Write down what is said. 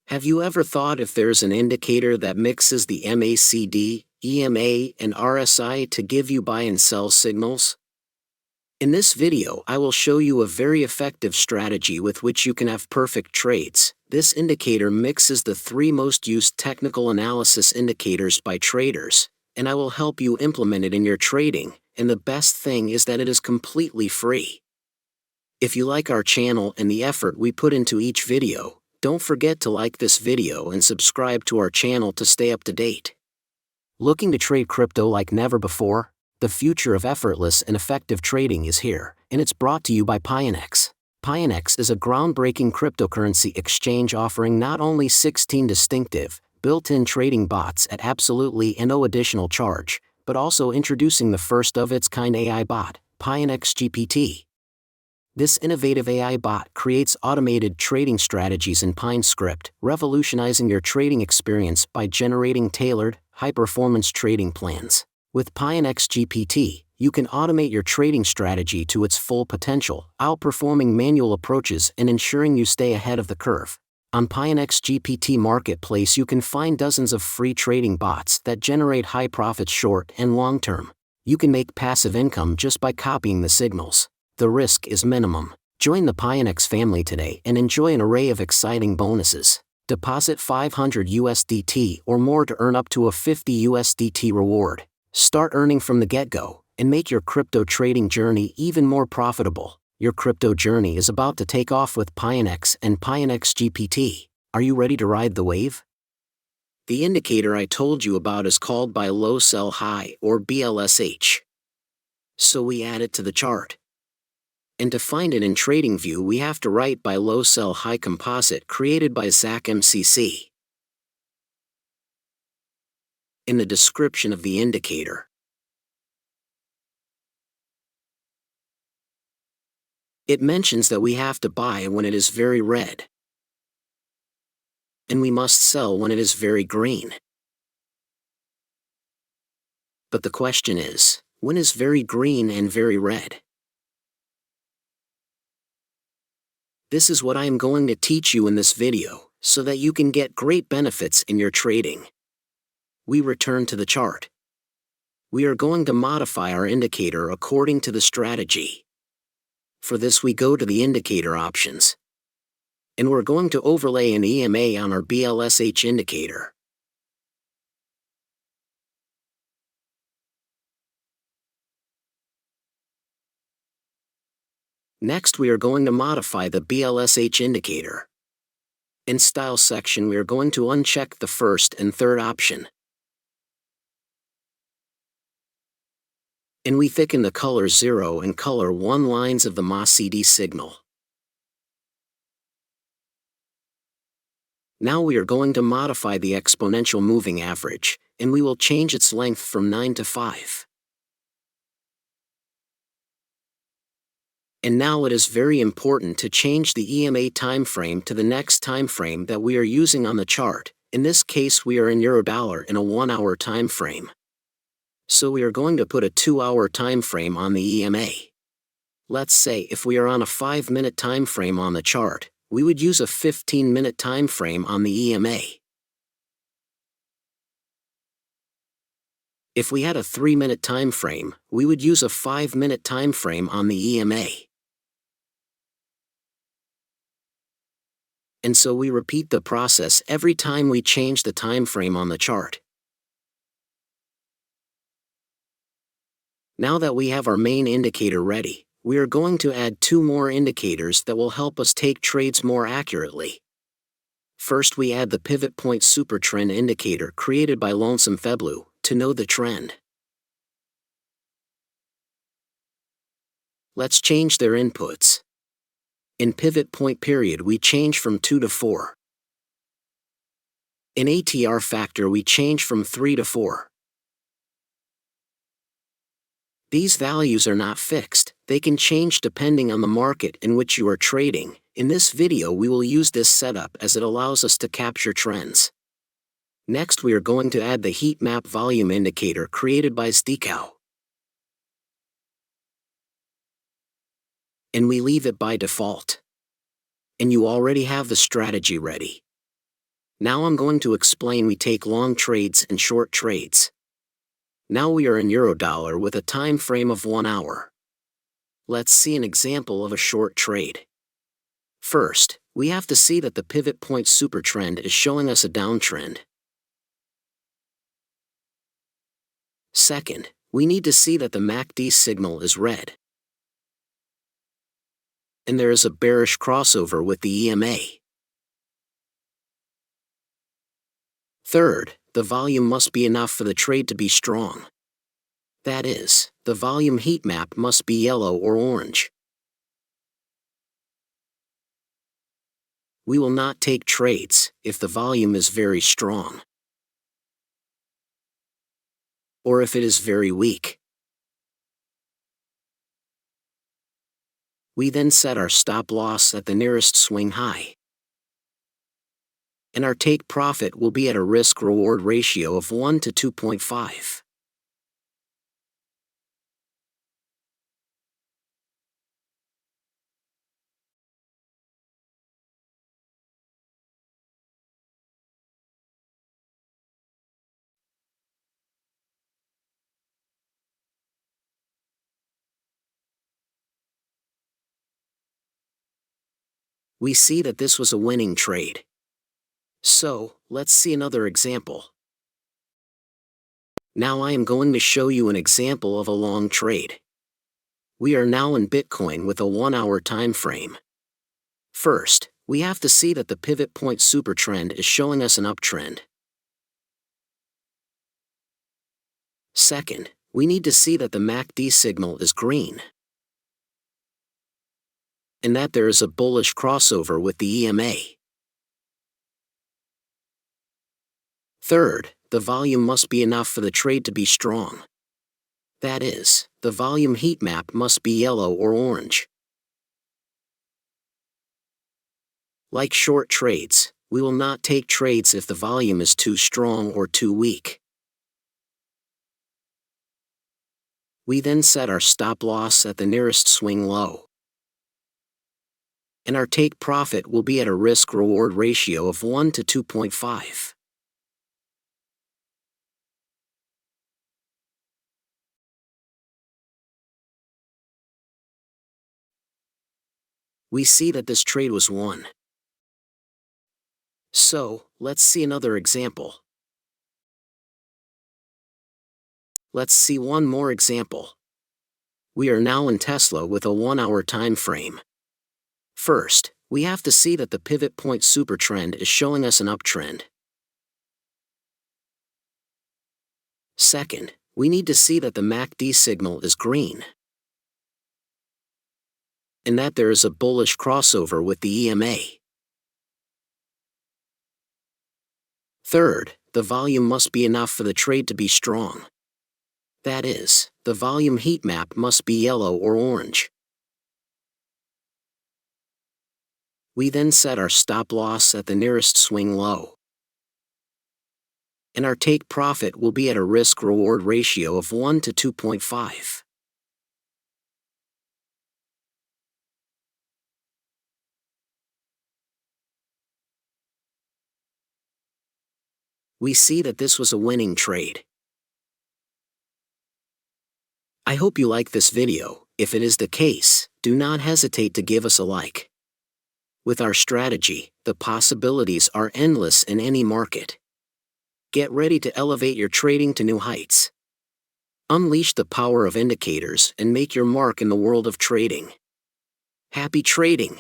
Have you ever thought if there's an indicator that mixes the MACD, EMA, and RSI to give you buy and sell signals? In this video, I will show you a very effective strategy with which you can have perfect trades. This indicator mixes the three most used technical analysis indicators by traders, and I will help you implement it in your trading, and the best thing is that it is completely free. If you like our channel and the effort we put into each video, don't forget to like this video and subscribe to our channel to stay up to date. Looking to trade crypto like never before? The future of effortless and effective trading is here, and it's brought to you by Pionex. Pionex is a groundbreaking cryptocurrency exchange offering not only 16 distinctive, built-in trading bots at absolutely no additional charge, but also introducing the first of its kind AI bot, Pionex GPT. This innovative AI bot creates automated trading strategies in PineScript, revolutionizing your trading experience by generating tailored, high-performance trading plans. With Pionex GPT, you can automate your trading strategy to its full potential, outperforming manual approaches and ensuring you stay ahead of the curve. On Pionex GPT Marketplace, you can find dozens of free trading bots that generate high profits short and long term. You can make passive income just by copying the signals. The risk is minimum. Join the Pionex family today and enjoy an array of exciting bonuses. Deposit 500 USDT or more to earn up to a 50 USDT reward. Start earning from the get-go and make your crypto trading journey even more profitable. Your crypto journey is about to take off with Pionex and Pionex GPT. Are you ready to ride the wave? The indicator I told you about is called buy low sell high, or BLSH. So we add it to the chart. And to find it in TradingView, we have to write buy low sell high composite created by ZachMCC. In the description of the indicator, it mentions that we have to buy when it is very red, and we must sell when it is very green. But the question is, when is very green and very red? This is what I am going to teach you in this video, so that you can get great benefits in your trading. We return to the chart. We are going to modify our indicator according to the strategy. For this, we go to the indicator options. And we're going to overlay an EMA on our BLSH indicator. Next, we are going to modify the BLSH indicator. In Style section, we are going to uncheck the first and third option. And we thicken the color 0 and color 1 lines of the MACD signal. Now we are going to modify the exponential moving average, and we will change its length from 9 to 5. And now it is very important to change the EMA timeframe to the next timeframe that we are using on the chart. In this case, we are in Eurodollar in a 1-hour timeframe. So we are going to put a 2-hour timeframe on the EMA. Let's say if we are on a 5-minute timeframe on the chart, we would use a 15-minute timeframe on the EMA. If we had a 3-minute timeframe, we would use a 5-minute timeframe on the EMA. And so we repeat the process every time we change the time frame on the chart. Now that we have our main indicator ready, we are going to add 2 more indicators that will help us take trades more accurately. First, we add the pivot point supertrend indicator created by Lonesome Feblu to know the trend. Let's change their inputs. In pivot point period, we change from 2 to 4. In ATR factor, we change from 3 to 4. These values are not fixed, they can change depending on the market in which you are trading. In this video, we will use this setup as it allows us to capture trends. Next, we are going to add the heat map volume indicator created by Stikau. And we leave it by default. And you already have the strategy ready. Now I'm going to explain we take long trades and short trades. Now we are in Eurodollar with a time frame of 1 hour. Let's see an example of a short trade. First, we have to see that the pivot point supertrend is showing us a downtrend. Second, we need to see that the MACD signal is red. And there is a bearish crossover with the EMA. Third, the volume must be enough for the trade to be strong. That is, the volume heat map must be yellow or orange. We will not take trades if the volume is very strong, or if it is very weak. We then set our stop loss at the nearest swing high. And our take profit will be at a risk-reward ratio of 1 to 2.5. We see that this was a winning trade. So, let's see another example. Now I am going to show you an example of a long trade. We are now in Bitcoin with a 1 hour time frame. First, we have to see that the pivot point supertrend is showing us an uptrend. Second, we need to see that the MACD signal is green, and that there is a bullish crossover with the EMA. Third, the volume must be enough for the trade to be strong. That is, the volume heat map must be yellow or orange. Like short trades, we will not take trades if the volume is too strong or too weak. We then set our stop loss at the nearest swing low. And our take profit will be at a risk-reward ratio of 1 to 2.5. We see that this trade was won. So, let's see another example. Let's see one more example. We are now in Tesla with a 1 hour time frame. First, we have to see that the pivot point supertrend is showing us an uptrend. Second, we need to see that the MACD signal is green, and that there is a bullish crossover with the EMA. Third, the volume must be enough for the trade to be strong. That is, the volume heat map must be yellow or orange. We then set our stop loss at the nearest swing low. And our take profit will be at a risk-reward ratio of 1 to 2.5. We see that this was a winning trade. I hope you like this video. If it is the case, do not hesitate to give us a like. With our strategy, the possibilities are endless in any market. Get ready to elevate your trading to new heights. Unleash the power of indicators and make your mark in the world of trading. Happy trading!